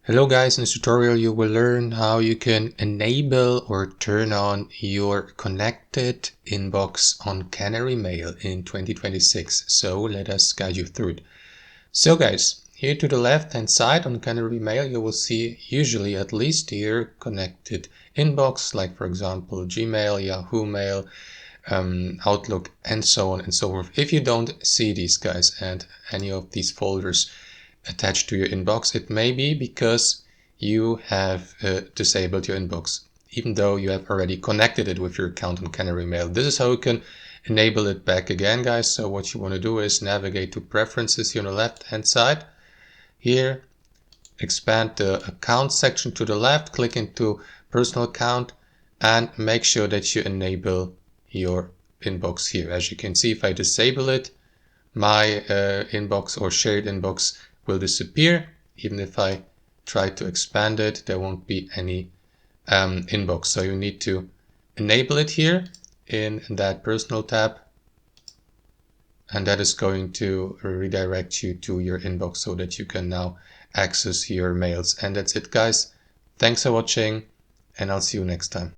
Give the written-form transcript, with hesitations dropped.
Hello guys, in this tutorial you will learn how you can enable or turn on your connected inbox on Canary Mail in 2026. So let us guide you through it. So guys, here to the left hand side on Canary Mail you will see usually at least here connected inbox, like for example Gmail, Yahoo Mail, Outlook and so on and so forth. If you don't see these guys and any of these folders attached to your inbox, it may be because you have disabled your inbox, even though you have already connected it with your account on Canary Mail. This is how you can enable it back again, guys. So what you want to do is navigate to preferences here on the left hand side. Here, expand the account section to the left, click into personal account and make sure that you enable your inbox here. As you can see, if I disable it, my inbox or shared inbox will disappear. Even if I try to expand it, there won't be any inbox. So you need to enable it here in that personal tab, and that is going to redirect you to your inbox so that you can now access your mails. And that's it, guys. Thanks for watching, and I'll see you next time.